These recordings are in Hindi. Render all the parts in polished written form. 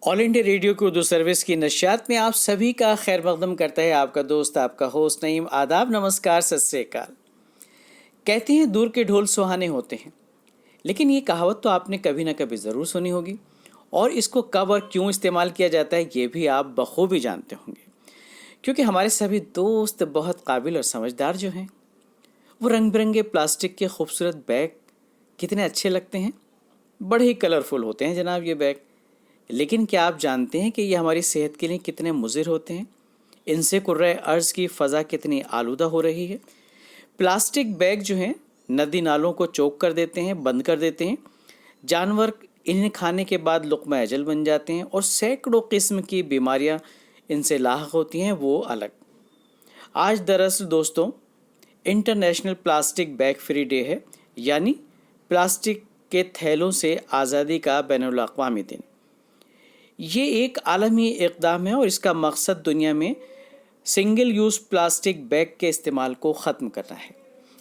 ऑल इंडिया रेडियो की उर्दू सर्विस की नशियात में आप सभी का खैर मकदम करता है आपका दोस्त आपका होस्ट नईम। आदाब, नमस्कार, सत श्री अकाल। कहते हैं दूर के ढोल सुहाने होते हैं, लेकिन ये कहावत तो आपने कभी ना कभी ज़रूर सुनी होगी और इसको कब और क्यों इस्तेमाल किया जाता है ये भी आप बखूबी जानते होंगे, क्योंकि हमारे सभी दोस्त बहुत काबिल और समझदार जो हैं वो रंग बिरंगे प्लास्टिक के खूबसूरत बैग कितने अच्छे लगते हैं। बड़े ही कलरफुल होते हैं जनाब ये बैग। लेकिन क्या आप जानते हैं कि ये हमारी सेहत के लिए कितने मुज़िर होते हैं? इनसे कुर्रे अर्ज़ की फ़ज़ा कितनी आलूदा हो रही है। प्लास्टिक बैग जो हैं नदी नालों को चोक कर देते हैं, बंद कर देते हैं। जानवर इन्हें खाने के बाद लुक़्मा अजल बन जाते हैं और सैकड़ों किस्म की बीमारियां इनसे लाहक होती हैं, वो अलग। आज दरअसल दोस्तों international plastic bag free day है, यानी प्लास्टिक के थैलों से आज़ादी का बैनुल अक़वामी दिन। ये एक आलमी इक़दाम है और इसका मकसद दुनिया में सिंगल यूज़ प्लास्टिक बैग के इस्तेमाल को ख़त्म करना है।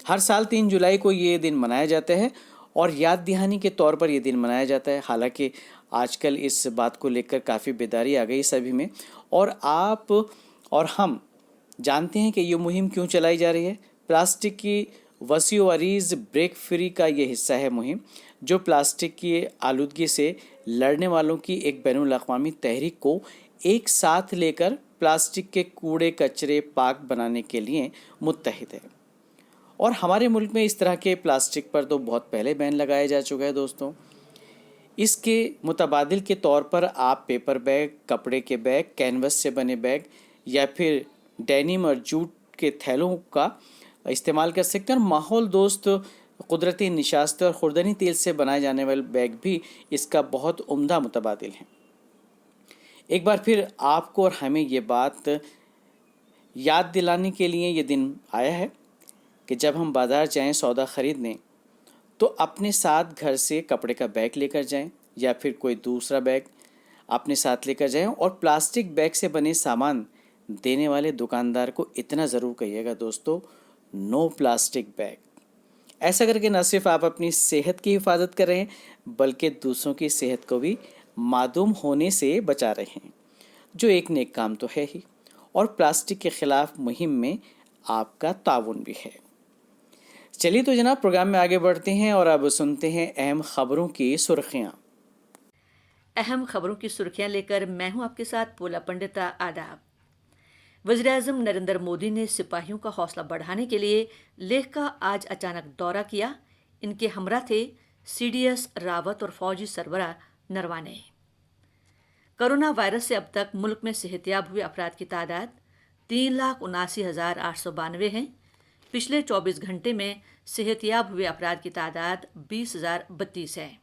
हर साल 3 जुलाई को ये दिन मनाया जाता है और याद दहानी के तौर पर ये दिन मनाया जाता है। हालांकि आजकल इस बात को लेकर काफ़ी बेदारी आ गई सभी में, और आप और हम जानते हैं कि ये मुहिम क्यों चलाई जा रही है। प्लास्टिक की वसी व अरीज़ ब्रेक फ्री का ये हिस्सा है मुहिम, जो प्लास्टिक की आलूदगी से लड़ने वालों की एक बैनुल अक़वामी तहरीक को एक साथ लेकर प्लास्टिक के कूड़े कचरे पाक बनाने के लिए मुत्तहिद है। और हमारे मुल्क में इस तरह के प्लास्टिक पर तो बहुत पहले बैन लगाया जा चुका है दोस्तों। इसके मुतबादिल के तौर पर आप पेपर बैग, कपड़े के बैग, कैनवस से बने बैग या फिर डेनिम और जूट के थैलों का इस्तेमाल कर सकते हैं। और माहौल दोस्त कुदरती निशास्त और खुर्दनी तेल से बनाए जाने वाले बैग भी इसका बहुत उम्दा मुतबादिल हैं। एक बार फिर आपको और हमें ये बात याद दिलाने के लिए ये दिन आया है कि जब हम बाज़ार जाएं सौदा ख़रीदने, तो अपने साथ घर से कपड़े का बैग लेकर जाएं या फिर कोई दूसरा बैग अपने साथ लेकर जाएं। और प्लास्टिक बैग से बने सामान देने वाले दुकानदार को इतना ज़रूर कहिएगा दोस्तों, नो प्लास्टिक बैग। ऐसा करके न सिर्फ आप अपनी सेहत की हिफाजत कर रहे हैं, बल्कि दूसरों की सेहत को भी मादूम होने से बचा रहे हैं, जो एक नेक काम तो है ही, और प्लास्टिक के ख़िलाफ़ मुहिम में आपका ताउन भी है। चलिए तो जनाब प्रोग्राम में आगे बढ़ते हैं और अब सुनते हैं अहम खबरों की सुर्खियां। अहम खबरों की सुर्खियां लेकर मैं हूं आपके साथ पोला पंडिता। आदाब। वज़ीर-ए-आज़म नरेंद्र मोदी ने सिपाहियों का हौसला बढ़ाने के लिए लेह का आज अचानक दौरा किया। इनके हमरा थे CDS रावत और फौजी सरबराह नरवाने। कोरोना वायरस से अब तक मुल्क में सेहतियाब हुए अफराद की तादाद 3,79,892 है। पिछले 24 घंटे में सेहतियाब हुए अफराद की तादाद 20,032 है।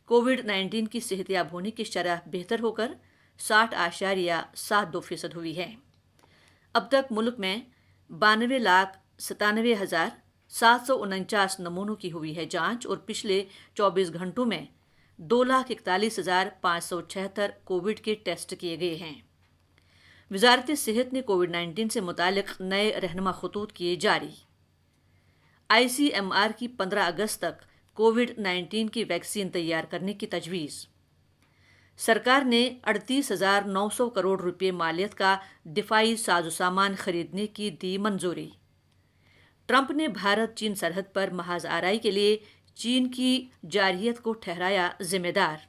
कोविड-19 की सेहतियाब होने की शरह बेहतर होकर 60.72% हुई है। अब तक मुल्क में 92,97,749 नमूनों की हुई है जांच और पिछले 24 घंटों में 2,41,576 कोविड के टेस्ट किए गए हैं। वजारत सेहत ने कोविड-19 से मुतालिक नए रहनुमा खतूत किए जारी। ICMR की 15 अगस्त तक कोविड-19 की वैक्सीन तैयार करने की तजवीज़। सरकार ने 38,900 करोड़ रुपए मालियत का दिफाई साजो सामान खरीदने की दी मंजूरी। ट्रंप ने भारत चीन सरहद पर महाज आराई के लिए चीन की जारहियत को ठहराया जिम्मेदार।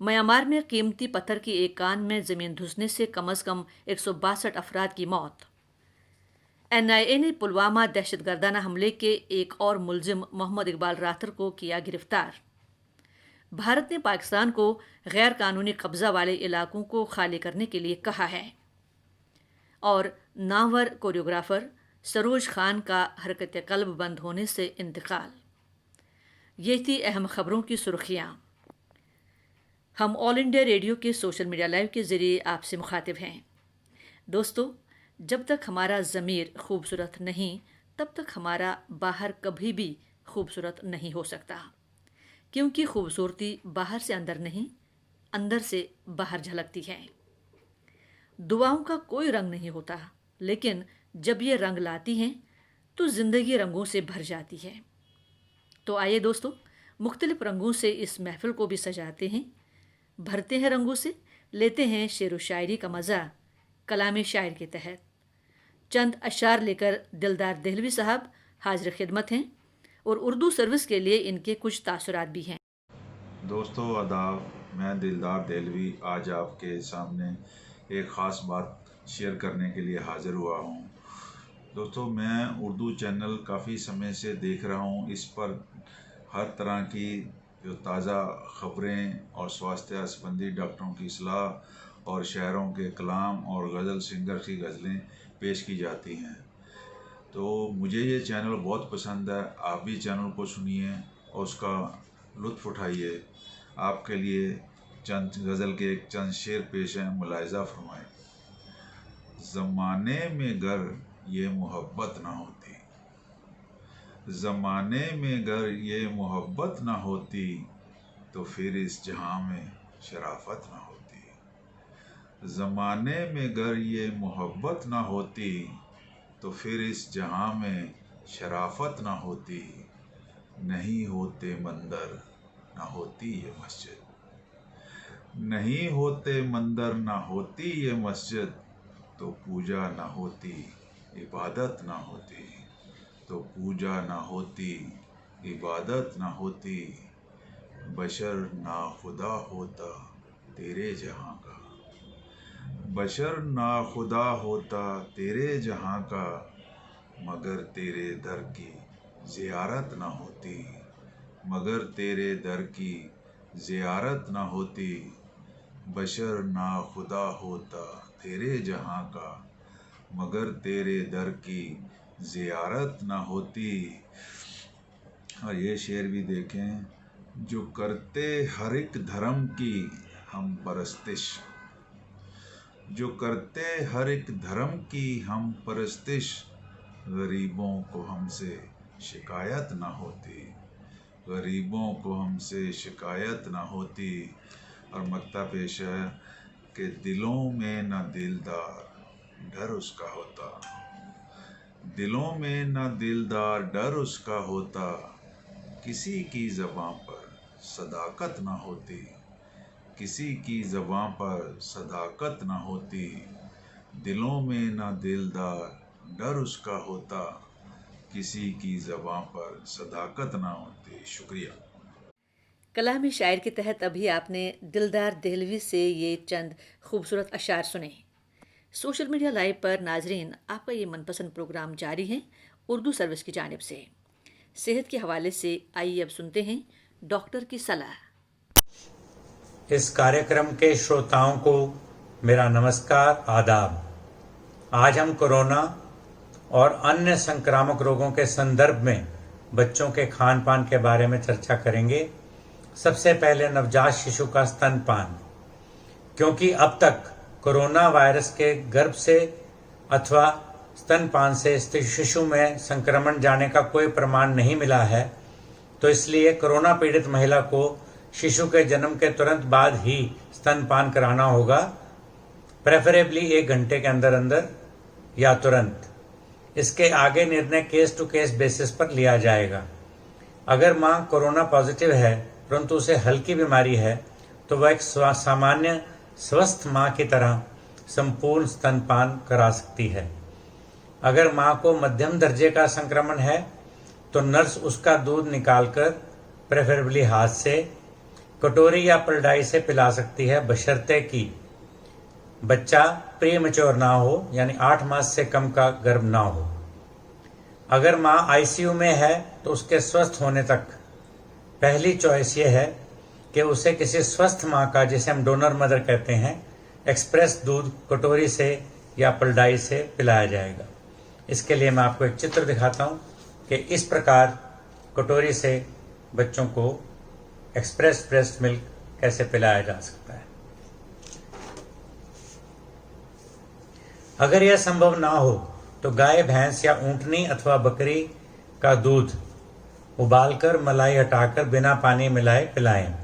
म्यांमार में कीमती पत्थर की एक कान में जमीन धुसने से कम से कम 162 अफराद की मौत। NIA ने पुलवामा दहशतगर्दाना हमले के एक और मुलजिम मोहम्मद इकबाल राथर को किया गिरफ्तार। भारत ने पाकिस्तान को गैर कानूनी कब्जा वाले इलाकों को खाली करने के लिए कहा है। और नामवर कोरियोग्राफर सरोज खान का हरकत कल्ब बंद होने से इंतकाल। ये थी अहम खबरों की सुर्खियाँ। हम ऑल इंडिया रेडियो के सोशल मीडिया लाइव के ज़रिए आपसे मुखातिब हैं। दोस्तों, जब तक हमारा ज़मीर खूबसूरत नहीं, तब तक हमारा बाहर कभी भी खूबसूरत नहीं हो सकता, क्योंकि खूबसूरती बाहर से अंदर नहीं, अंदर से बाहर झलकती है। दुआओं का कोई रंग नहीं होता, लेकिन जब ये रंग लाती हैं तो ज़िंदगी रंगों से भर जाती है। तो आइए दोस्तों, मुख्तलिफ रंगों से इस महफिल को भी सजाते हैं। भरते हैं रंगों से, लेते हैं शेर व शायरी का मज़ा। कलाम शायर के तहत चंद अशार लेकर दिलदार देहलवी साहब हाजिर खिदमत हैं और उर्दू सर्विस के लिए इनके कुछ तासुरात भी हैं। दोस्तों आदाब, मैं दिलदार देहलवी आज आपके सामने एक ख़ास बात शेयर करने के लिए हाज़िर हुआ हूँ। दोस्तों, मैं उर्दू चैनल काफ़ी समय से देख रहा हूँ। इस पर हर तरह की जो ताज़ा ख़बरें और स्वास्थ्य संबंधी डॉक्टरों की सलाह और शायरों के कलाम और गज़ल सिंगर की गज़लें पेश की जाती हैं। तो मुझे ये चैनल बहुत पसंद है। आप भी चैनल को सुनिए और उसका लुत्फ़ उठाइए। आपके लिए चंद गज़ल के चंद शेर पेश हैं, मुलाहिज़ा फरमाएं। ज़माने में गर ये मोहब्बत ना होती, ज़माने में गर ये मोहब्बत ना होती, तो फिर इस जहां में शराफत ना होती। ज़माने में गर ये मोहब्बत ना होती, तो फिर इस जहां में शराफत ना होती। नहीं होते मंदिर ना होती ये मस्जिद, नहीं होते मंदिर ना होती ये मस्जिद, तो पूजा ना होती इबादत ना होती, तो पूजा ना होती इबादत ना होती। बशर ना खुदा होता तेरे जहाँ का, बशर ना खुदा होता तेरे जहाँ का, मगर तेरे दर की ज़ियारत ना होती, मगर तेरे दर की ज़ियारत ना होती। बशर ना खुदा होता तेरे जहाँ का, मगर तेरे दर की ज़ियारत ना होती। और ये शेर भी देखें, जो करते हर एक धर्म की हम परस्तिश, जो करते हर एक धर्म की हम परस्तिश, गरीबों को हमसे शिकायत ना होती, गरीबों को हमसे शिकायत ना होती। और मक्ता पेश है कि दिलों में न दिलदार डर उसका होता, दिलों में न दिलदार डर उसका होता, किसी की ज़बां पर सदाकत ना होती, किसी की ज़बां पर सदाकत ना होती। दिलों में न दिलदार डर उसका होता, किसी की ज़बां पर सदाकत ना होती। शुक्रिया। कलाम शायर के तहत अभी आपने दिलदार देहलवी से ये चंद खूबसूरत अशार सुने। सोशल मीडिया लाइव पर नाजरीन, आपका ये मनपसंद प्रोग्राम जारी है उर्दू सर्विस की जानिब से। सेहत के हवाले से आइए अब सुनते हैं डॉक्टर की सलाह। इस कार्यक्रम के श्रोताओं को मेरा नमस्कार, आदाब। आज हम कोरोना और अन्य संक्रामक रोगों के संदर्भ में बच्चों के खान पान के बारे में चर्चा करेंगे। सबसे पहले नवजात शिशु का स्तनपान, क्योंकि अब तक कोरोना वायरस के गर्भ से अथवा स्तनपान से शिशु में संक्रमण जाने का कोई प्रमाण नहीं मिला है, तो इसलिए कोरोना पीड़ित महिला को शिशु के जन्म के तुरंत बाद ही स्तनपान कराना होगा, प्रेफरेबली 1 घंटे के अंदर अंदर या तुरंत। इसके आगे निर्णय केस टू केस बेसिस पर लिया जाएगा। अगर मां कोरोना पॉजिटिव है परंतु उसे हल्की बीमारी है, तो वह एक सामान्य स्वस्थ मां की तरह संपूर्ण स्तनपान करा सकती है। अगर मां को मध्यम दर्जे का संक्रमण है तो नर्स उसका दूध निकालकर प्रेफरेबली हाथ से कटोरी या पलडाई से पिला सकती है, बशर्ते कि बच्चा प्री मैच्योर ना हो, यानी 8 मास से कम का गर्भ ना हो। अगर मां आईसीयू में है तो उसके स्वस्थ होने तक पहली चॉइस ये है कि उसे किसी स्वस्थ मां का, जिसे हम डोनर मदर कहते हैं, एक्सप्रेस दूध कटोरी से या पलडाई से पिलाया जाएगा। इसके लिए मैं आपको एक चित्र दिखाता हूं कि इस प्रकार कटोरी से बच्चों को एक्सप्रेस ब्रेस्ट मिल्क कैसे पिलाया जा सकता है। अगर यह संभव ना हो तो गाय, भैंस या ऊंटनी अथवा बकरी का दूध उबालकर मलाई हटाकर बिना पानी मिलाए पिलाएं।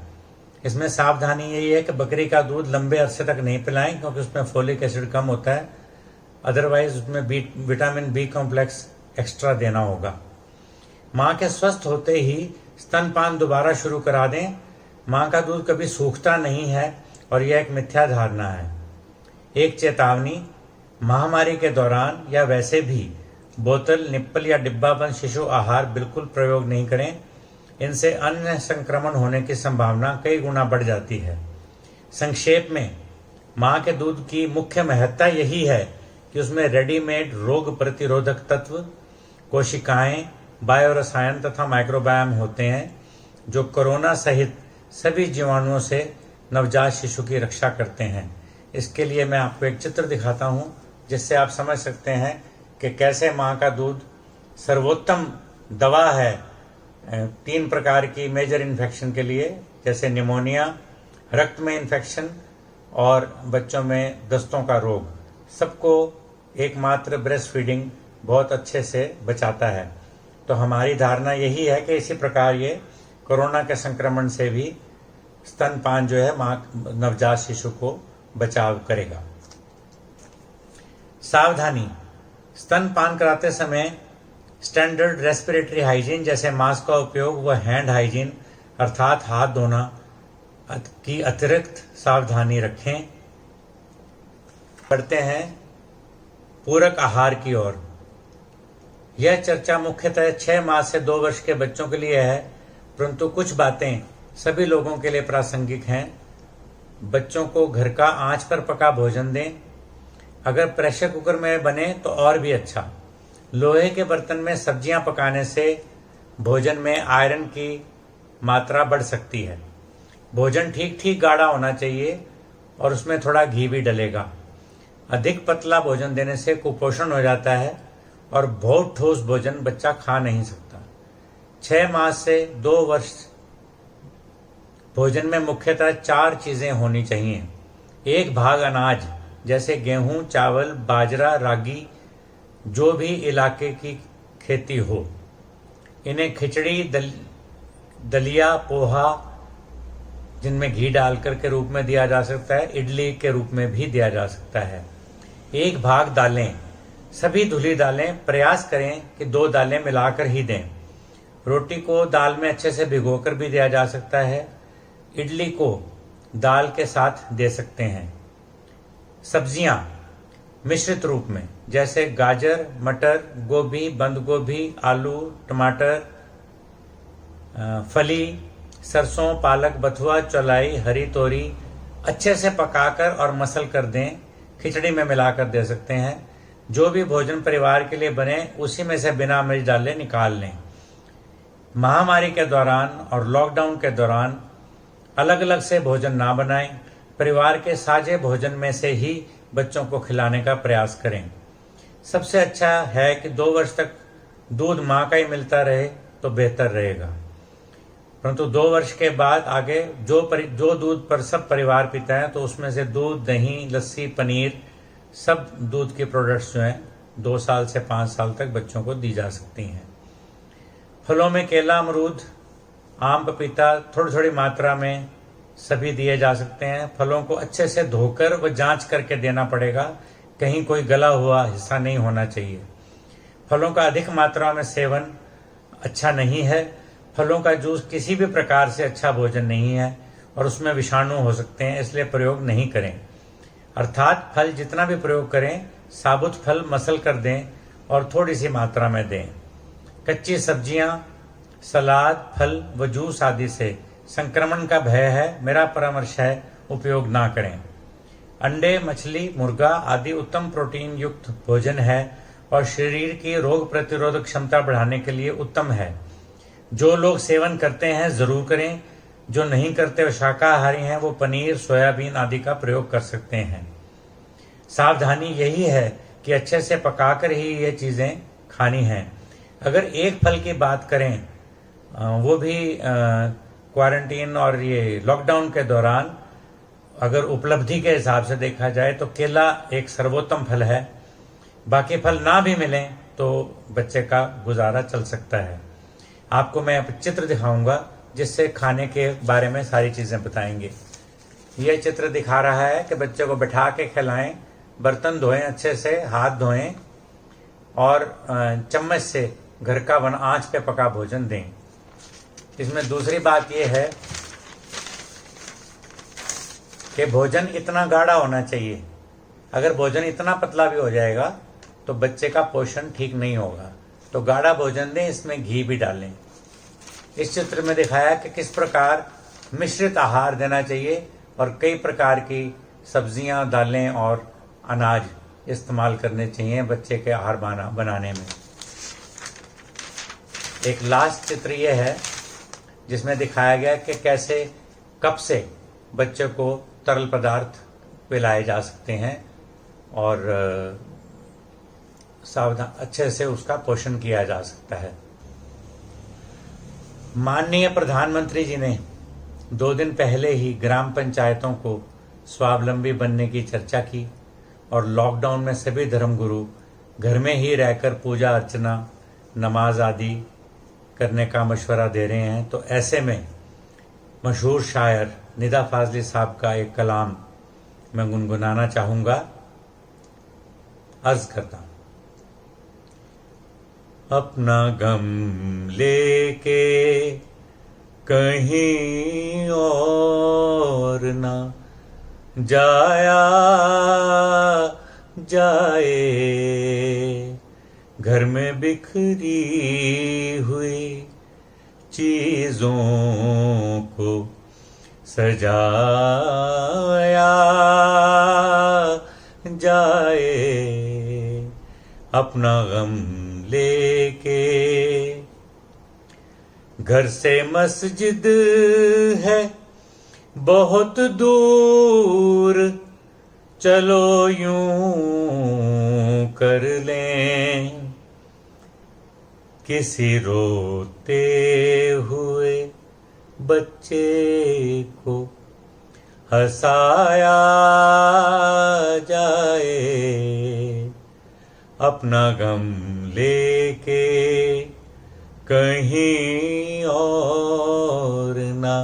इसमें सावधानी यही है कि बकरी का दूध लंबे अरसे तक नहीं पिलाएं, क्योंकि उसमें फोलिक एसिड कम होता है, अदरवाइज उसमें विटामिन बी कॉम्प्लेक्स एक्स्ट्रा देना होगा। मां के स्वस्थ होते ही स्तनपान दोबारा शुरू करा दें। माँ का दूध कभी सूखता नहीं है और यह एक मिथ्या धारणा है। एक चेतावनी, महामारी के दौरान या वैसे भी बोतल, निप्पल या डिब्बाबंद शिशु आहार बिल्कुल प्रयोग नहीं करें। इनसे अन्य संक्रमण होने की संभावना कई गुना बढ़ जाती है। संक्षेप में, माँ के दूध की मुख्य महत्ता यही है कि उसमें रेडीमेड रोग प्रतिरोधक तत्व, कोशिकाएं, बायोरसायन तथा माइक्रोबायोम होते हैं जो कोरोना सहित सभी जीवाणुओं से नवजात शिशु की रक्षा करते हैं। इसके लिए मैं आपको एक चित्र दिखाता हूँ जिससे आप समझ सकते हैं कि कैसे माँ का दूध सर्वोत्तम दवा है 3 प्रकार की मेजर इन्फेक्शन के लिए, जैसे निमोनिया, रक्त में इन्फेक्शन और बच्चों में दस्तों का रोग। सबको एकमात्र ब्रेस्ट फीडिंग बहुत अच्छे से बचाता है। तो हमारी धारणा यही है कि इसी प्रकार ये कोरोना के संक्रमण से भी स्तनपान जो है माँ नवजात शिशु को बचाव करेगा। सावधानी, स्तनपान कराते समय स्टैंडर्ड रेस्पिरेटरी हाइजीन जैसे मास्क का उपयोग व हैंड हाइजीन अर्थात हाथ धोना की अतिरिक्त सावधानी रखें। बढ़ते हैं पूरक आहार की ओर। यह चर्चा मुख्यतः 6 माह से 2 वर्ष के बच्चों के लिए है, परंतु कुछ बातें सभी लोगों के लिए प्रासंगिक हैं। बच्चों को घर का आंच पर पका भोजन दें। अगर प्रेशर कुकर में बने तो और भी अच्छा। लोहे के बर्तन में सब्जियां पकाने से भोजन में आयरन की मात्रा बढ़ सकती है। भोजन ठीक ठीक गाढ़ा होना चाहिए और उसमें थोड़ा घी भी डलेगा। अधिक पतला भोजन देने से कुपोषण हो जाता है और बहुत ठोस भोजन बच्चा खा नहीं सकता। 6 माह से 2 वर्ष भोजन में मुख्यतः 4 चीजें होनी चाहिए। 1 भाग अनाज जैसे गेहूं, चावल, बाजरा, रागी, जो भी इलाके की खेती हो। इन्हें खिचड़ी, दलिया, पोहा जिनमें घी डालकर के रूप में दिया जा सकता है, इडली के रूप में भी दिया जा सकता है। 1 भाग दालें, सभी धुली दालें प्रयास करें कि 2 दालें मिलाकर ही दें। रोटी को दाल में अच्छे से भिगोकर भी दिया जा सकता है। इडली को दाल के साथ दे सकते हैं। सब्जियां मिश्रित रूप में जैसे गाजर, मटर, गोभी, बंद गोभी, आलू, टमाटर, फली, सरसों, पालक, बथुआ, चौलाई, हरी तोरी अच्छे से पकाकर और मसल कर दें। खिचड़ी में मिलाकर दे सकते हैं। जो भी भोजन परिवार के लिए बने उसी में से बिना मिर्च डाले निकाल लें। महामारी के दौरान और लॉकडाउन के दौरान अलग अलग से भोजन ना बनाएं। परिवार के साझे भोजन में से ही बच्चों को खिलाने का प्रयास करें। सबसे अच्छा है कि 2 वर्ष तक दूध माँ का ही मिलता रहे तो बेहतर रहेगा, परंतु 2 वर्ष के बाद आगे जो दूध पर सब परिवार पीता है तो उसमें से दूध, दही, लस्सी, पनीर, सब दूध के प्रोडक्ट्स जो हैं 2 साल से 5 साल तक बच्चों को दी जा सकती हैं। फलों में केला, अमरूद, आम, पपीता थोड़ी थोड़ी मात्रा में सभी दिए जा सकते हैं। फलों को अच्छे से धोकर व जांच करके देना पड़ेगा, कहीं कोई गला हुआ हिस्सा नहीं होना चाहिए। फलों का अधिक मात्रा में सेवन अच्छा नहीं है। फलों का जूस किसी भी प्रकार से अच्छा भोजन नहीं है और उसमें विषाणु हो सकते हैं, इसलिए प्रयोग नहीं करें। अर्थात फल जितना भी प्रयोग करें साबुत फल मसल कर दें और थोड़ी सी मात्रा में दें। कच्ची सब्जियां, सलाद, फल व जूस आदि से संक्रमण का भय है, मेरा परामर्श है उपयोग ना करें। अंडे, मछली, मुर्गा आदि उत्तम प्रोटीन युक्त भोजन है और शरीर की रोग प्रतिरोधक क्षमता बढ़ाने के लिए उत्तम है। जो लोग सेवन करते हैं जरूर करें, जो नहीं करते व शाकाहारी हैं वो पनीर, सोयाबीन आदि का प्रयोग कर सकते हैं। सावधानी यही है कि अच्छे से पकाकर ही ये चीज़ें खानी हैं। अगर एक फल की बात करें, वो भी क्वारंटीन और ये लॉकडाउन के दौरान अगर उपलब्धि के हिसाब से देखा जाए तो केला एक सर्वोत्तम फल है। बाकी फल ना भी मिलें तो बच्चे का गुजारा चल सकता है। आपको मैं चित्र दिखाऊंगा जिससे खाने के बारे में सारी चीज़ें बताएंगे। यह चित्र दिखा रहा है कि बच्चे को बिठा के खिलाएं, बर्तन धोएं, अच्छे से हाथ धोएं और चम्मच से घर का आंच पे पका भोजन दें। इसमें दूसरी बात यह है कि भोजन इतना गाढ़ा होना चाहिए। अगर भोजन इतना पतला भी हो जाएगा तो बच्चे का पोषण ठीक नहीं होगा। तो गाढ़ा भोजन दें, इसमें घी भी डालें। इस चित्र में दिखाया कि किस प्रकार मिश्रित आहार देना चाहिए और कई प्रकार की सब्जियां, दालें और अनाज इस्तेमाल करने चाहिए बच्चे के आहार बनाने में। एक लास्ट चित्र ये है जिसमें दिखाया गया कि कैसे कप से बच्चे को तरल पदार्थ पिलाए जा सकते हैं और सावधान अच्छे से उसका पोषण किया जा सकता है। माननीय प्रधानमंत्री जी ने 2 दिन पहले ही ग्राम पंचायतों को स्वावलंबी बनने की चर्चा की और लॉकडाउन में सभी धर्मगुरु घर में ही रहकर पूजा अर्चना, नमाज आदि करने का मशवरा दे रहे हैं। तो ऐसे में मशहूर शायर निदा फाजली साहब का एक कलाम मैं गुनगुनाना चाहूँगा। अर्ज करता हूँ। अपना गम लेके कहीं और ना जाया जाए, घर में बिखरी हुई चीजों को सजाया जाए। अपना गम लेके घर से मस्जिद है बहुत दूर, चलो यूं कर लें किसी रोते हुए बच्चे को हंसाया जाए। अपना गम लेके कहीं और ना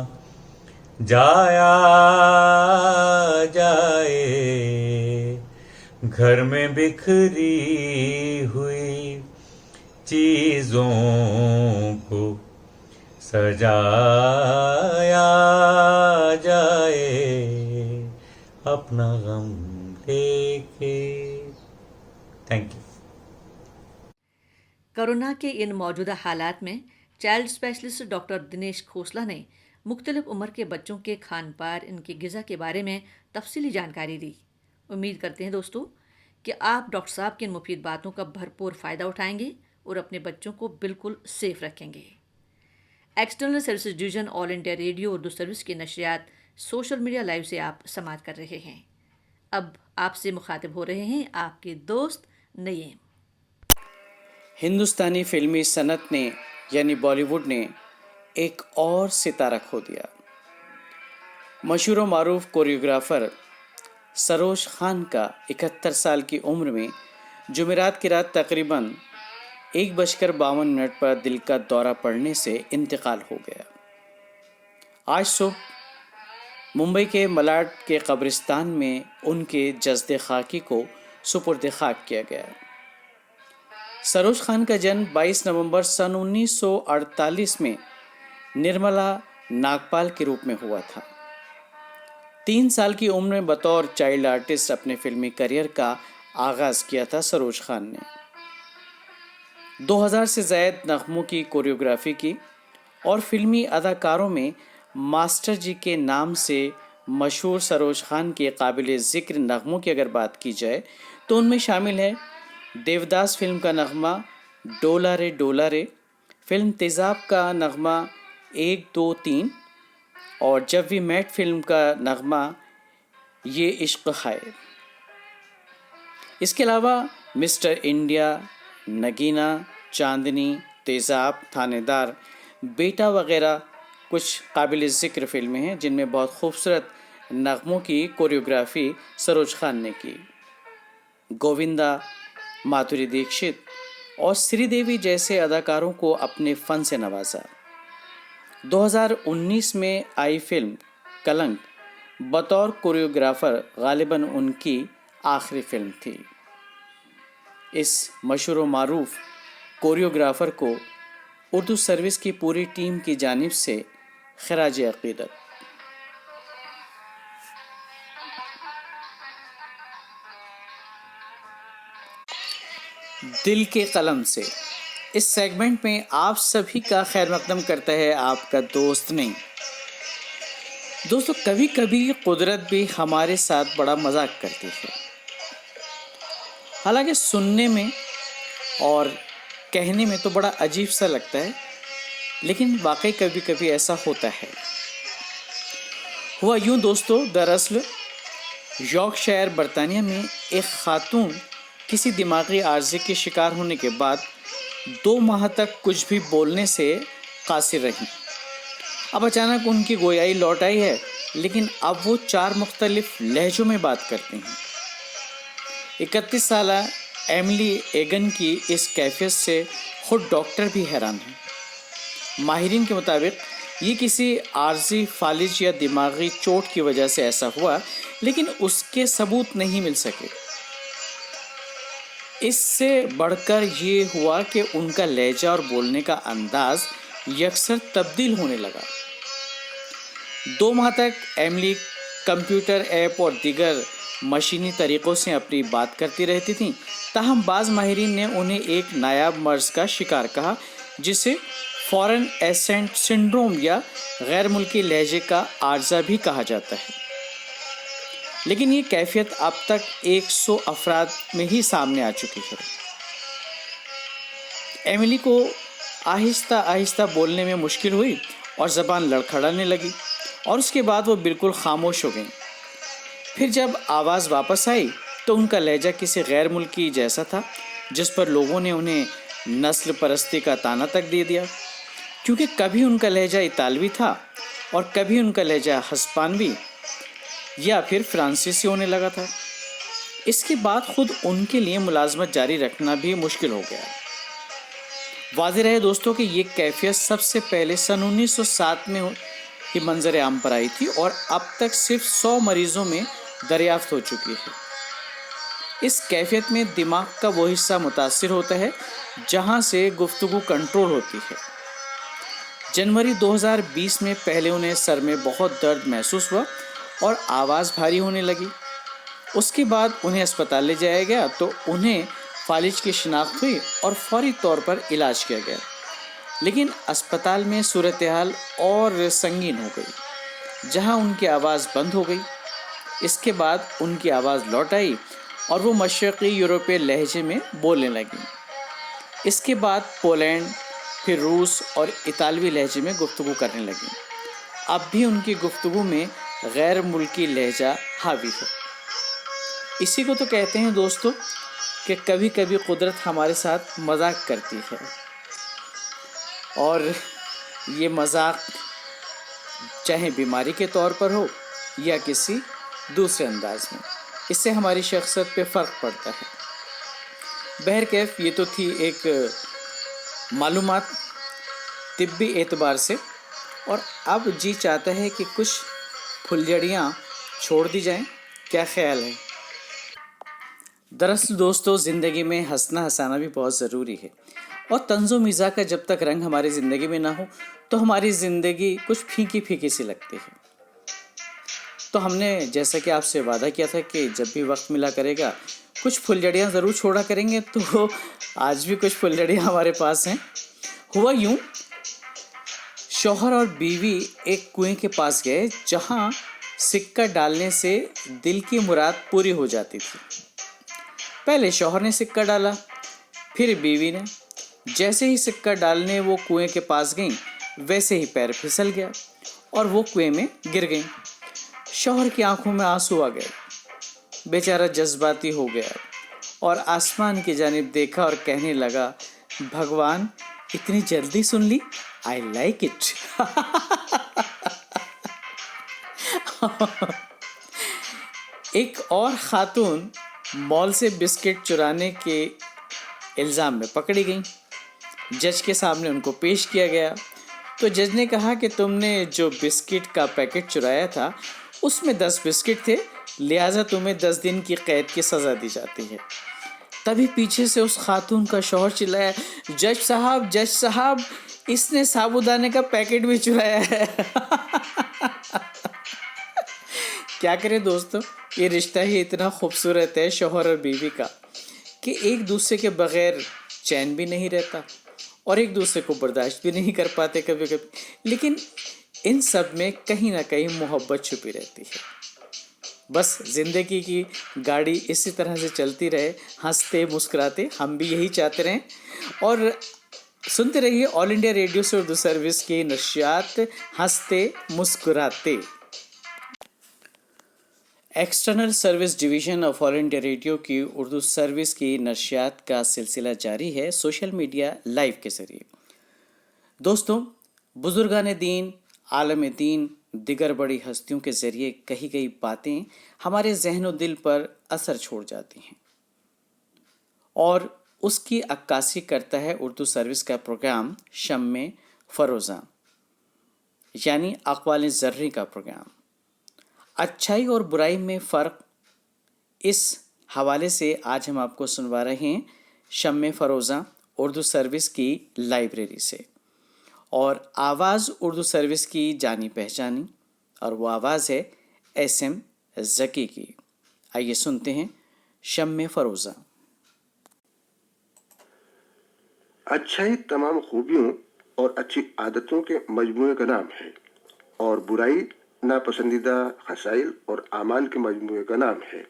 जाया जाए, घर में बिखरी हुई चीजों को सजाया जाए। अपना गम लेके। Thank you. कोरोना के इन मौजूदा हालात में child specialist doctor Dinesh Khosla ने मुख्तलिफ उम्र के बच्चों के खान पान, इनकी ग़िज़ा के बारे में तफसीली जानकारी दी। उम्मीद करते हैं दोस्तों कि आप डॉक्टर साहब की इन मुफीद बातों का भरपूर फ़ायदा उठाएंगे और अपने बच्चों को बिल्कुल सेफ रखेंगे। External services division all India radio Urdu service की नशरियात सोशल मीडिया लाइव से आप समात कर रहे हैं। अब आपसे मुखातिब हो रहे हैं आपके दोस्त नईम। हिंदुस्तानी फिल्मी सनत ने यानी बॉलीवुड ने एक और सितारा खो दिया। मशहूर व मारूफ कोरियोग्राफर सरोज खान का 71 साल की उम्र में जुमेरात की रात तकरीबन 1:52 पर दिल का दौरा पड़ने से इंतकाल हो गया। आज सुबह मुंबई के मलाड के कब्रिस्तान में उनके जस्द खाकी को सुपुर्द खाक किया गया। सरोज खान का जन्म 22 नवंबर सन 1948 में निर्मला नागपाल के रूप में हुआ था। 3 साल की उम्र में बतौर चाइल्ड आर्टिस्ट अपने फिल्मी करियर का आगाज किया था सरोज खान ने। 2000 से ज़ायद नग़मों की कोरियोग्राफी की और फिल्मी अदाकारों में मास्टर जी के नाम से मशहूर सरोज खान के काबिल ज़िक्र नग़मों की अगर बात की जाए तो उनमें शामिल है देवदास फिल्म का नगमा डोला रे, फिल्म तेज़ाब का नगमा 1, 2, 3 और जब वी मेट फिल्म का नगमा ये इश्क है। इसके अलावा मिस्टर इंडिया, नगीना, चांदनी, तेज़ाब, थानेदार, बेटा वगैरह कुछ काबिल ज़िक्र फिल्में हैं जिनमें बहुत खूबसूरत नगमों की कोरियोग्राफी सरोज खान ने की। गोविंदा, माधुरी दीक्षित और श्रीदेवी जैसे अदाकारों को अपने फ़न से नवाजा। 2019 में आई फिल्म कलंक बतौर कोरियोग्राफर गालिबन उनकी आखिरी फिल्म थी। इस मशहूर व मारूफ कोरियोग्राफर को उर्दू सर्विस की पूरी टीम की जानिब से खिराज अक़ीदत। दिल के कलम से। इस सेगमेंट में आप सभी का खैर मकदम करता है आपका दोस्त नहीं। दोस्तों, कभी कभी कुदरत भी हमारे साथ बड़ा मजाक करती है। हालांकि सुनने में और कहने में तो बड़ा अजीब सा लगता है, लेकिन वाकई कभी कभी ऐसा होता है। हुआ यूं दोस्तों, दरअसल यॉर्कशायर बर्तानिया में एक खातून किसी दिमागी आर्जे के शिकार होने के बाद 2 माह तक कुछ भी बोलने से कासिर रहीं। अब अचानक उनकी गोयाई लौट आई है, लेकिन अब वो 4 मुख्तलिफ लहजों में बात करती हैं। 31 साला एमिली एगन की इस कैफियत से खुद डॉक्टर भी हैरान हैं। माहिरीन के मुताबिक ये किसी आर्जी फालिज या दिमागी चोट की वजह से ऐसा हुआ, लेकिन उसके सबूत नहीं मिल सके। इससे बढ़कर ये हुआ कि उनका लहजा और बोलने का अंदाज यकसर तब्दील होने लगा। 2 माह तक एमिली कंप्यूटर ऐप और दीगर मशीनी तरीक़ों से अपनी बात करती रहती थीं। ताहम बाज़ माहिरीन ने उन्हें एक नायाब मर्ज़ का शिकार कहा, जिसे फॉरेन एसेंट सिंड्रोम या गैर मुल्की लहजे का आर्जा भी कहा जाता है। लेकिन ये कैफियत अब तक 100 अफराद में ही सामने आ चुकी है। एमिली को आहिस्ता आहिस्ता बोलने में मुश्किल हुई और ज़बान लड़खड़ाने लगी, और उसके बाद वो बिल्कुल खामोश हो गई। फिर जब आवाज़ वापस आई तो उनका लहजा किसी गैर मुल्की जैसा था, जिस पर लोगों ने उन्हें नस्ल परस्ती का ताना तक दे दिया, क्योंकि कभी उनका लहजा इतालवी था और कभी उनका लहजा हस्पानवी या फिर फ्रांसीसी होने लगा था। इसके बाद खुद उनके लिए मुलाजमत जारी रखना भी मुश्किल हो गया। वाज़ेह रहे दोस्तों कि ये कैफियत सबसे पहले सन 1907 में ही मंजर आम पर आई थी और अब तक सिर्फ 100 मरीजों में दरियाफ्त हो चुकी है। इस कैफियत में दिमाग का वो हिस्सा मुतासिर होता है जहां से गुफ्तगू कंट्रोल होती है। जनवरी 2020 में पहले उन्हें सर में बहुत दर्द महसूस हुआ और आवाज़ भारी होने लगी। उसके बाद उन्हें अस्पताल ले जाया गया तो उन्हें फालिज की शिनाख्त हुई और फौरी तौर पर इलाज किया गया। लेकिन अस्पताल में सूरत हाल और संगीन हो गई, जहां उनकी आवाज़ बंद हो गई। इसके बाद उनकी आवाज़ लौट आई और वो मशरक़ी यूरोपीय लहजे में बोलने लगी। इसके बाद पोलैंड, फिर रूस और इतालवी लहजे में गुफ्तगू करने लगी। अब भी उनकी गुफ्तगू में गैर मुल्की लहजा हावी है। इसी को तो कहते हैं दोस्तों कि कभी कभी कुदरत हमारे साथ मजाक करती है, और ये मजाक चाहे बीमारी के तौर पर हो या किसी दूसरे अंदाज में, इससे हमारी शख्सियत पे फ़र्क पड़ता है। बहरकैफ ये तो थी एक मालूमात तिब्बी एतबार से, और अब जी चाहता है कि कुछ फुलझड़ियाँ छोड़ दी जाएं। क्या ख्याल है? दरअसल दोस्तों, ज़िंदगी में हंसना हंसाना भी बहुत ज़रूरी है, और तंज़ो मिज़ाह का जब तक रंग हमारी ज़िंदगी में ना हो तो हमारी ज़िंदगी कुछ फीकी फीकी सी लगती है। तो हमने जैसा कि आपसे वादा किया था कि जब भी वक्त मिला करेगा कुछ फुलझड़ियाँ ज़रूर छोड़ा करेंगे, तो आज भी कुछ फुलझड़ियाँ हमारे पास हैं। हुआ यूँ, शौहर और बीवी एक कुएं के पास गए जहाँ सिक्का डालने से दिल की मुराद पूरी हो जाती थी। पहले शौहर ने सिक्का डाला, फिर बीवी ने। जैसे ही सिक्का डालने वो कुएं के पास गई, वैसे ही पैर फिसल गया और वो कुएं में गिर गई। शौहर की आंखों में आंसू आ गए, बेचारा जज्बाती हो गया और आसमान की जानिब देखा और कहने लगा, भगवान इतनी जल्दी सुन ली, आई लाइक इट। एक और खातून मॉल से बिस्किट चुराने के इल्ज़ाम में पकड़ी गई। जज के सामने उनको पेश किया गया तो जज ने कहा कि तुमने जो बिस्किट का पैकेट चुराया था उसमें 10 बिस्किट थे, लिहाजा तुम्हें 10 दिन की कैद की सज़ा दी जाती है। तभी पीछे से उस खातून का शौहर चिल्लाया, जज साहब, इसने साबूदाने का पैकेट भी चुराया है। क्या करें दोस्तों, ये रिश्ता ही इतना खूबसूरत है शौहर और बीवी का कि एक दूसरे के बगैर चैन भी नहीं रहता और एक दूसरे को बर्दाश्त भी नहीं कर पाते कभी कभी, लेकिन इन सब में कहीं ना कहीं मोहब्बत छुपी रहती है। बस जिंदगी की गाड़ी इसी तरह से चलती रहे, हंसते मुस्कुराते, हम भी यही चाहते रहें। और सुनते रहिए ऑल इंडिया रेडियो से उर्दू सर्विस की नशियात, हंसते मुस्कुराते। External service division of all India radio की उर्दू सर्विस की नशियात का सिलसिला जारी है सोशल मीडिया लाइव के ज़रिए। दोस्तों, बुजुर्गान दीन, आलम दीन, दिगर बड़ी हस्तियों के ज़रिए कही गई बातें हमारे जहन और दिल पर असर छोड़ जाती हैं और उसकी अक्कासी करता है उर्दू सर्विस का प्रोग्राम शम्मे फरोज़ा, यानी अक़वाल ज़र्री का प्रोग्राम। अच्छाई और बुराई में फ़र्क, इस हवाले से आज हम आपको सुनवा रहे हैं शम्मे फरोज़ा उर्दू सर्विस की लाइब्रेरी से। और आवाज़ उर्दू सर्विस की जानी पहचानी, और वो आवाज़ है SM ज़की की। आइए सुनते हैं शम्मे फरोज़ा। अच्छाई तमाम खूबियों और अच्छी आदतों के मजमूए का नाम है और बुराई नापसंदीदा खसाइल और आमाल के मजमूए का नाम है।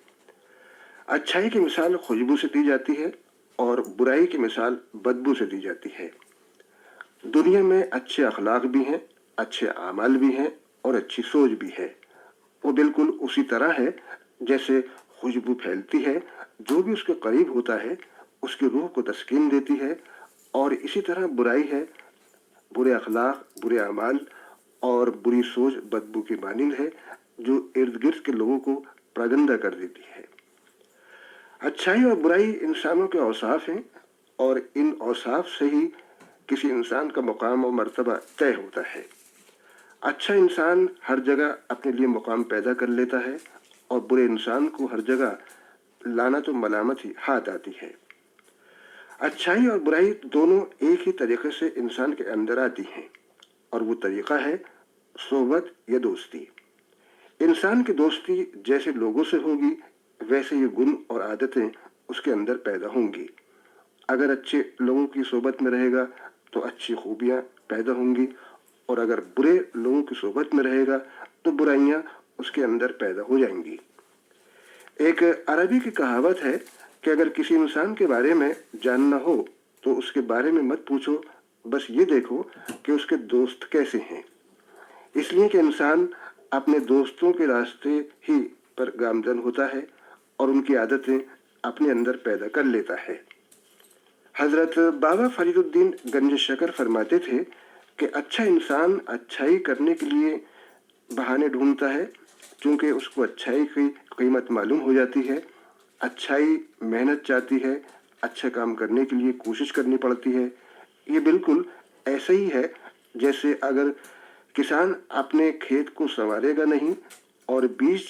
अच्छाई की मिसाल खुशबू से दी जाती है और बुराई की मिसाल बदबू से दी जाती है। दुनिया में अच्छे अखलाक भी हैं, अच्छे आमाल भी हैं और अच्छी सोच भी है। वो बिल्कुल उसी तरह है जैसे खुशबू फैलती है, जो भी उसके करीब होता है उसकी रूह को तस्कीन देती है। और इसी तरह बुराई है, बुरे अखलाक, बुरे अमाल और बुरी सोच बदबू की मानिंद है, जो इर्द गिर्द के लोगों को प्रगंदा कर देती है। अच्छाई और बुराई इंसानों के औसाफ हैं और इन औसाफ से ही किसी इंसान का मुकाम और मर्तबा तय होता है। अच्छा इंसान हर जगह अपने लिए मुकाम पैदा कर लेता है और बुरे इंसान को हर जगह लानत और मलामत ही हाथ आती है। अच्छाई और बुराई दोनों एक ही तरीके से इंसान के अंदर आती हैं और वो तरीका है सोहबत या दोस्ती। इंसान की दोस्ती जैसे लोगों से होगी, वैसे ये गुण और आदतें उसके अंदर पैदा होंगी। अगर अच्छे लोगों की सोहबत में रहेगा तो अच्छी खूबियाँ पैदा होंगी और अगर बुरे लोगों की सोहबत में रहेगा तो बुराइयाँ उसके अंदर पैदा हो जाएंगी। एक अरबी की कहावत है कि अगर किसी इंसान के बारे में जानना हो तो उसके बारे में मत पूछो, बस ये देखो कि उसके दोस्त कैसे हैं। इसलिए कि इंसान अपने दोस्तों के रास्ते ही पर गामजन होता है और उनकी आदतें अपने अंदर पैदा कर लेता है। हजरत बाबा फरीदुद्दीन गंज शकर फरमाते थे कि अच्छा इंसान अच्छाई करने के लिए बहाने ढूंढता है, क्योंकि उसको अच्छाई की कीमत मालूम हो जाती है। अच्छाई मेहनत चाहती है, अच्छा काम करने के लिए कोशिश करनी पड़ती है। ये बिल्कुल ऐसा ही है जैसे अगर किसान अपने खेत को संवारेगा नहीं और बीज,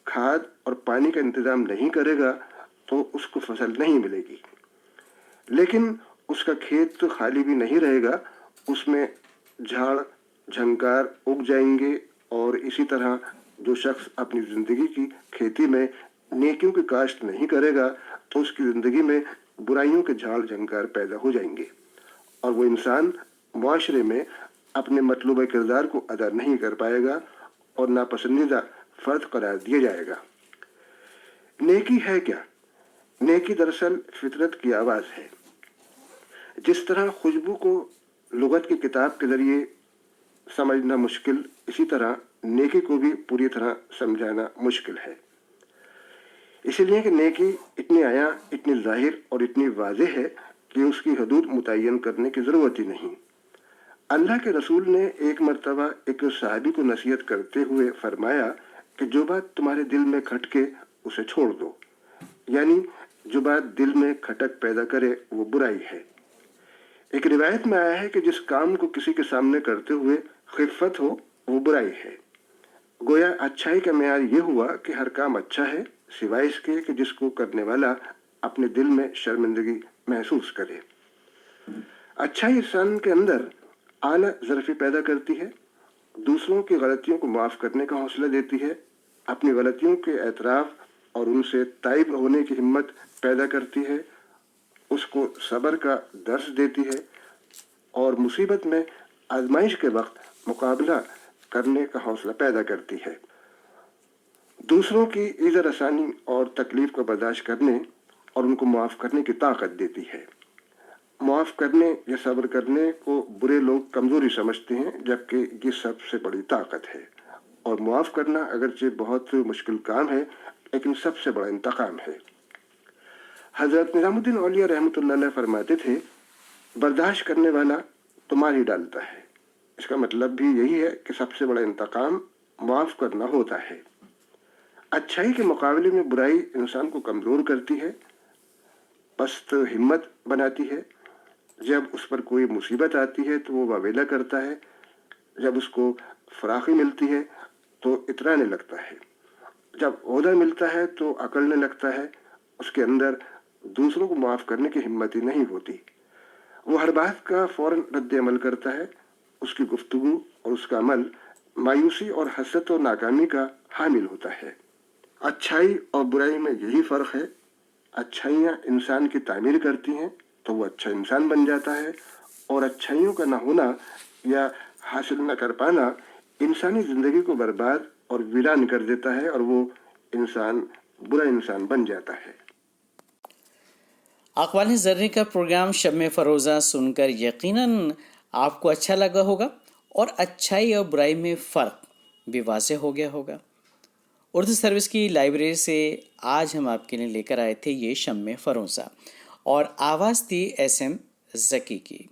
खाद और पानी का इंतजाम नहीं करेगा तो उसको फसल नहीं मिलेगी। लेकिन उसका खेत तो खाली भी नहीं रहेगा, उसमें झाड़ झंकार उग जाएंगे। और इसी तरह जो शख्स अपनी ज़िंदगी की खेती में नेकियों की काश्त नहीं करेगा तो उसकी ज़िंदगी में बुराइयों के झाड़ झंकार पैदा हो जाएंगे और वो इंसान मुआशरे में अपने मतलूबा किरदार को अदा नहीं कर पाएगा और नापसंदीदा फ़र्द करार दिया जाएगा। नेकी है क्या? नेकी दरअसल फितरत की आवाज़ है। जिस तरह खुशबू को लुगत की किताब के ज़रिए समझना मुश्किल, इसी तरह नेकी को भी पूरी तरह समझाना मुश्किल है। इसीलिए कि नेकी इतनी आया, इतनी ज़ाहिर और इतनी वाज़ेह है कि उसकी हदूद मुतय्यन करने की ज़रूरत ही नहीं। अल्लाह के रसूल ने एक मरतबा एक सहाबी को नसीहत करते हुए फरमाया कि जो बात तुम्हारे दिल में खटके उसे छोड़ दो, यानी जो बात दिल में खटक पैदा करे वो बुराई है। एक रिवायत में आया है कि जिस काम को किसी के सामने करते हुए खिफ़त हो वो बुराई है। गोया अच्छाई का मेयार ये हुआ कि हर काम अच्छा है सिवाय इसके कि जिसको करने वाला अपने दिल में शर्मिंदगी महसूस करे। अच्छाई इंसान के अंदर आला ज़रफ़ी पैदा करती है, दूसरों की गलतियों को माफ़ करने का हौसला देती है, अपनी गलतियों के एतराफ़ और उनसे ताइब होने की हिम्मत पैदा करती है उसको सब्र का दर्स देती है और मुसीबत में आजमाइश के वक्त मुकाबला करने का हौसला पैदा करती है। दूसरों की इज़्ज़त आसानी और तकलीफ को बर्दाश्त करने और उनको माफ़ करने की ताकत देती है। माफ़ करने या सब्र करने को बुरे लोग कमज़ोरी समझते हैं, जबकि ये सबसे बड़ी ताकत है। और माफ़ करना अगरचे बहुत मुश्किल काम है, लेकिन सबसे बड़ा इंतकाम है। हज़रत निज़ामुद्दीन औलिया रहमतुल्लाह अलैह फरमाते थे, बर्दाश्त करने वाला तो मार ही डालता है। इसका मतलब भी यही है कि सबसे बड़ा इंतकाम माफ़ करना होता है। अच्छाई के मुकाबले में बुराई इंसान को कमज़ोर करती है, पस्त हिम्मत बनाती है। जब उस पर कोई मुसीबत आती है तो वो वावेला करता है, जब उसको फराखी मिलती है तो इतराने लगता है, जब ओहदा मिलता है तो अकड़ने लगता है। उसके अंदर दूसरों को माफ़ करने की हिम्मत ही नहीं होती। वो हर बात का फ़ौरन रद्द अमल करता है। उसकी गुफ्तगू और उसका अमल मायूसी और हसरत और नाकामी का हामिल होता है। अच्छाई और बुराई में यही फ़र्क है। अच्छाइयाँ इंसान की तामीर करती हैं तो वो अच्छा इंसान बन जाता है, और अच्छाइयों का ना होना या हासिल न कर पाना इंसानी ज़िंदगी को बर्बाद और वीरान कर देता है, और वो इंसान बुरा इंसान बन जाता है। अक़वाल ज़र्री का प्रोग्राम शब में फ़रोज़ा सुनकर यकीनन आपको अच्छा लगा होगा और अच्छाई और बुराई में फ़र्क भी वाज़ेह हो गया होगा। उर्दू सर्विस की लाइब्रेरी से आज हम आपके लिए लेकर आए थे ये शब में फ़रोज़ा, और आवाज़ थी SM ज़की की।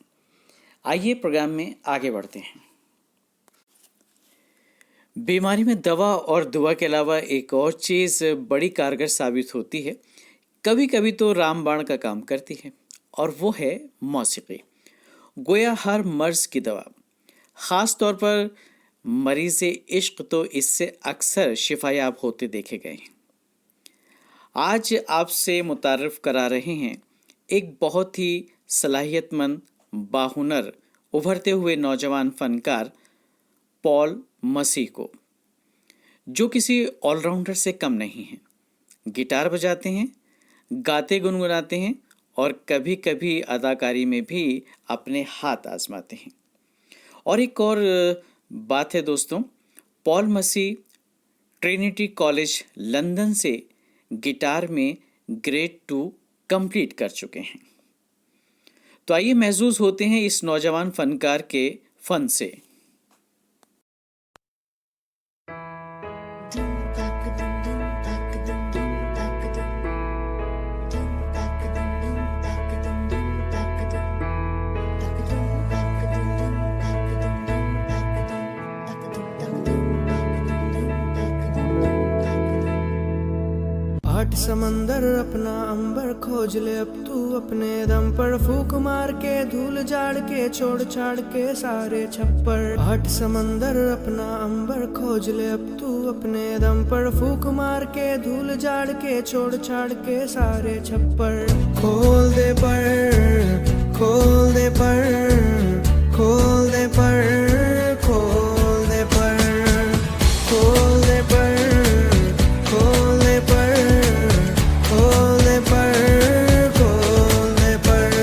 आइए प्रोग्राम में आगे बढ़ते हैं। बीमारी में दवा और दुआ के अलावा एक और चीज़ बड़ी कारगर साबित होती है, कभी कभी तो रामबाण का काम करती है, और वो है मौसीकी। गोया हर मर्ज़ की दवा, ख़ास तौर पर मरीज़ इश्क तो इससे अक्सर शिफायाब होते देखे गए हैं। आज आपसे मुतारफ़ करा रहे हैं एक बहुत ही सलाहियतमंद, बाहुनर, उभरते हुए नौजवान फ़नकार पॉल मसीह को, जो किसी ऑलराउंडर से कम नहीं हैं। गिटार बजाते हैं, गाते गुनगुनाते हैं और कभी कभी अदाकारी में भी अपने हाथ आजमाते हैं। और एक और बात है दोस्तों, पॉल मसीह ट्रिनिटी कॉलेज लंदन से गिटार में ग्रेड 2 कंप्लीट कर चुके हैं। तो आइए महसूस होते हैं इस नौजवान फनकार के फन से। आठ समंदर अपना अंबर खोज ले अब तू अपने दम पर, फूक मार के धूल झाड़ के छोड़ छाड़ के सारे छप्पर। आठ समंदर अपना अंबर खोज ले अब तू अपने दम पर, फूक मार के धूल झाड़ के छोड़ छाड़ के सारे छप्पर। खोल दे पर, खोल दे पर, खोल दे पर, खोल दे पर, खोल दे पर, खोल दे पर, खोल दे पर, खोल दे पर।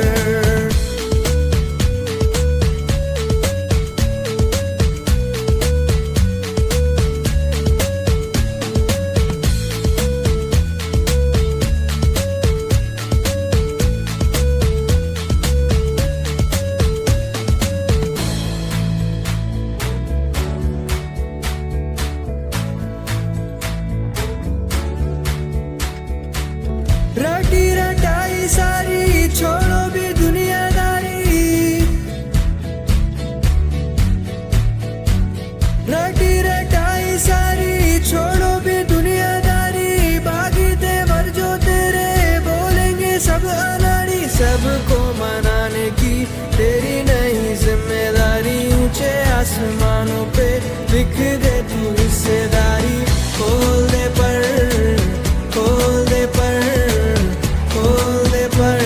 रटी रटाई सारी छोड़ो भी दुनियादारी, रटी रटाई सारी छोड़ो भी दुनियादारी। बागी तेवर जो तेरे बोलेंगे सब अनाड़ी, सबको मनाने की तेरी नहीं जिम्मेदारी। ऊंचे आसमानों पे लिख दे तू हिस्सेदारी। खोल दे पर, खोल दे पर, खोल दे पर,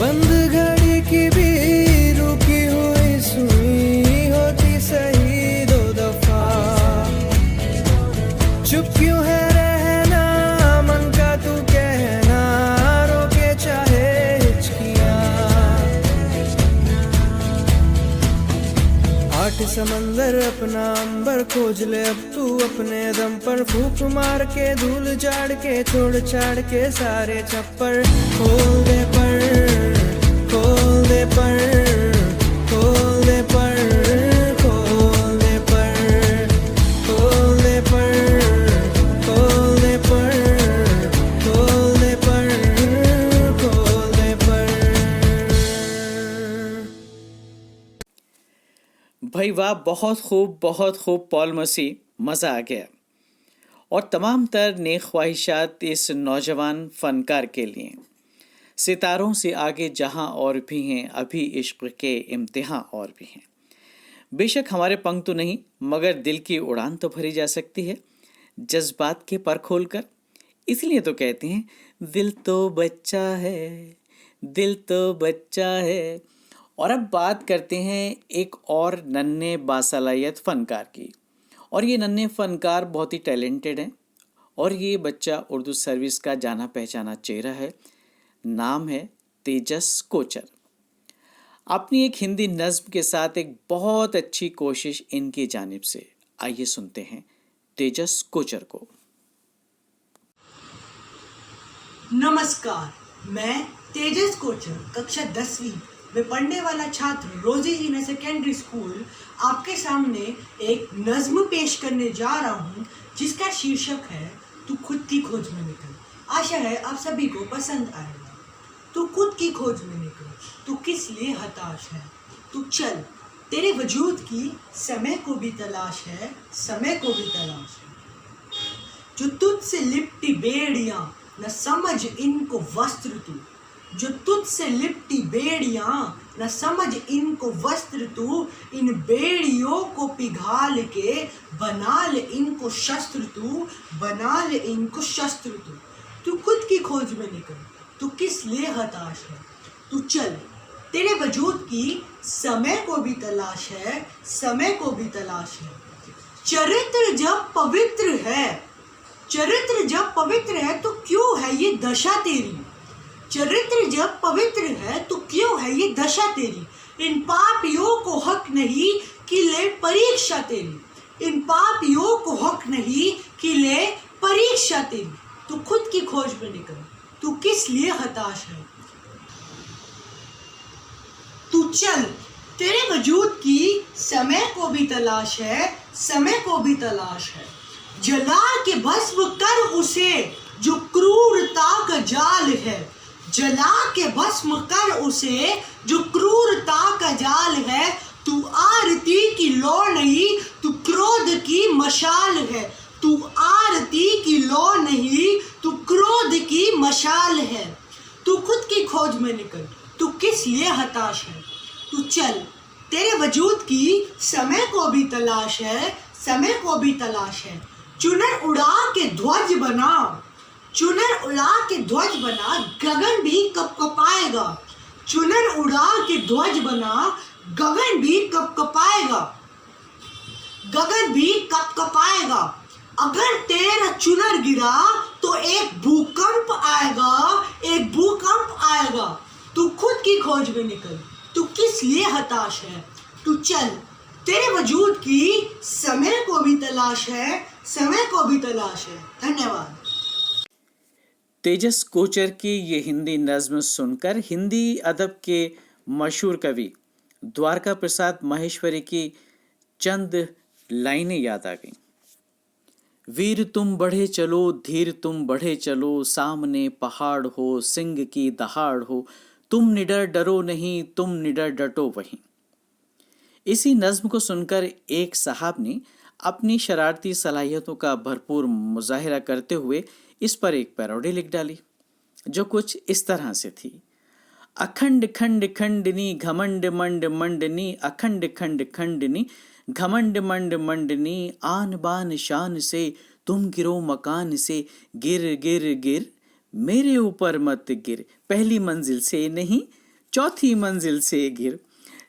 बंद घड़ी की भी रुकी हुई सुई होती सही 2 दफा। चुप क्यों है रहना मन का तू कहना, रोके चाहे हिचकियां। 8 समंदर अपना अंबर खोज ले अब तू अपने दम पर, फूंक मार के धूल झाड़ के छोड़ छाड़ के सारे छप्पर। खोल दे पर, खोल दे पर, खोल दे पर, खोल दे पर, खोल दे पर, खोल दे पर, खोल दे पर, खोल दे पर। भाई वाह, बहुत खूब पॉल मसीह, मज़ा आ गया। और तमाम तर नेक ख्वाहिशात इस नौजवान फनकार के लिए। सितारों से आगे जहां और भी हैं, अभी इश्क के इम्तिहान और भी हैं। बेशक हमारे पंख तो नहीं, मगर दिल की उड़ान तो भरी जा सकती है जज्बात के पर खोल कर। इसलिए तो कहते हैं दिल तो बच्चा है, दिल तो बच्चा है। और अब बात करते हैं एक और नन्हे बासलाहियत फनकार की। और ये नन्हे फनकार बहुत ही टैलेंटेड हैं। और ये बच्चा उर्दू सर्विस का जाना पहचाना चेहरा है। नाम है तेजस कोचर। अपनी एक हिंदी नज्म के साथ एक बहुत अच्छी कोशिश इनकी जानिब से। आइए सुनते हैं तेजस कोचर को। नमस्कार, मैं तेजस कोचर कक्षा 10वीं में पढ़ने वाला छात्र रोजी जीना सेकेंडरी स्कूल आपके सामने एक नज्म पेश करने जा रहा हूँ जिसका शीर्षक है तू खुद की खोज में निकल। आशा है आप सभी को पसंद आएगा। तू खुद की खोज में निकल, तू किस लिए हताश है, तू चल, तेरे वजूद की समय को भी तलाश है, समय को भी तलाश है। जो तुझसे लिपटी बेड़ियां न समझ इनको वस्त्र तू, जो तुझसे लिपटी बेड़ियां न समझ इनको वस्त्र तू, इन बेड़ियों को पिघाल के बना ले इनको शस्त्र तू, बना ले इनको शस्त्र तू। तू खुद की खोज में निकल, तू किस लिए हताश है, तू चल, तेरे वजूद की समय को भी तलाश है, समय को भी तलाश है। चरित्र जब पवित्र है, चरित्र जब पवित्र है तो क्यों है ये दशा तेरी, चरित्र जब पवित्र है तो क्यों है ये दशा तेरी। इन पापियों को हक नहीं कि ले परीक्षा तेरी, इन पापियों को हक नहीं कि ले परीक्षा तेरी। तू खुद की खोज में निकल, तू किस लिए हताश है, तू चल, तेरे वजूद की समय को भी तलाश है, समय को भी तलाश है। जला के भस्म कर उसे जो क्रूरता का जाल है, जला के भस्म कर उसे जो क्रूरता का जाल है। तू आरती की लौ नहीं, तू क्रोध की मशाल है, तू आरती की लौ नहीं, तू क्रोध की मशाल है। तू खुद की खोज में निकल, तू किस लिए हताश है, तू चल, तेरे वजूद की समय को भी तलाश है, समय को भी तलाश है। चुनर उड़ा के ध्वज बना, चुनर उड़ा के ध्वज बना, गगन भी कपकपाएगा, चुनर उड़ा के ध्वज बना, गगन भी कपकपाएगा, गगन भी कपकपाएगा। अगर तेरा चुनर गिरा तो एक भूकंप आएगा, एक भूकंप आएगा। तू खुद की खोज में निकल, तू किस लिए हताश है, तू चल, तेरे वजूद की समय को भी तलाश है, समय को भी तलाश है। धन्यवाद। तेजस कोचर की ये हिंदी नज्म सुनकर हिंदी अदब के मशहूर कवि द्वारका प्रसाद माहेश्वरी की चंद लाइनें याद आ गईं। वीर तुम बढ़े चलो, धीर तुम बढ़े चलो, सामने पहाड़ हो, सिंह की दहाड़ हो, तुम निडर डरो नहीं, तुम निडर डटो वहीं। इसी नज्म को सुनकर एक साहब ने अपनी शरारती सलाहियतों का भरपूर मुजाहिरा करते हुए इस पर एक पैरोडी लिख डाली, जो कुछ इस तरह से थी। अखंड खंड खंडनी घमंड मंड मंडनी, अखंड खंड खंडनी घमंड मंड मंडनी, आन बान शान से तुम गिरो मकान से, गिर गिर गिर मेरे ऊपर मत गिर, पहली मंजिल से नहीं चौथी मंजिल से गिर।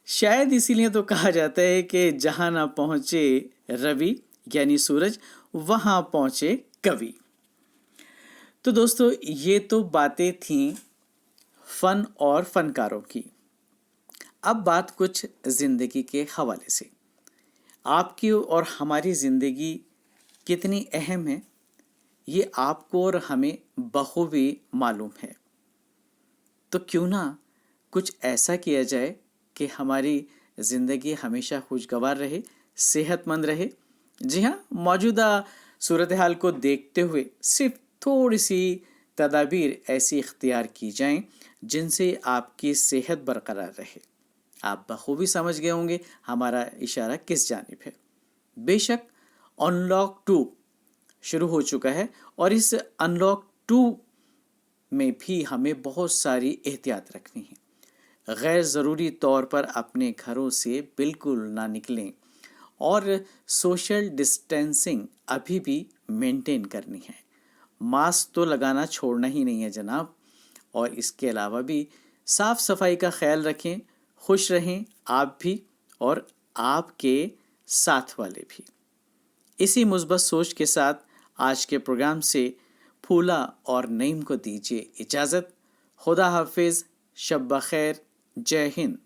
शायद इसीलिए तो कहा जाता है कि जहां ना पहुंचे रवि यानी सूरज, वहां पहुंचे कवि। तो दोस्तों, ये तो बातें थीं फन और फनकारों की। अब बात कुछ जिंदगी के हवाले से। आपकी और हमारी जिंदगी कितनी अहम है, ये आपको और हमें बखूबी मालूम है। तो क्यों ना कुछ ऐसा किया जाए कि हमारी ज़िंदगी हमेशा खुशगवार रहे, सेहतमंद रहे। जी हाँ, मौजूदा सूरत हाल को देखते हुए सिर्फ थोड़ी सी तदाबीर ऐसी इख्तियार की जाएं जिनसे आपकी सेहत बरकरार रहे। आप बखूबी समझ गए होंगे हमारा इशारा किस जानिब है। बेशक अनलॉक 2 शुरू हो चुका है और इस अनलॉक 2 में भी हमें बहुत सारी एहतियात रखनी है। गैर ज़रूरी तौर पर अपने घरों से बिल्कुल ना निकलें और सोशल डिस्टेंसिंग अभी भी मेंटेन करनी है। मास्क तो लगाना छोड़ना ही नहीं है जनाब। और इसके अलावा भी साफ सफाई का ख्याल रखें। खुश रहें आप भी और आपके साथ वाले भी। इसी मुस्बत सोच के साथ आज के प्रोग्राम से फूला और नईम को दीजिए इजाज़त। खुदा हाफिज़, शब बखैर, जय हिंद।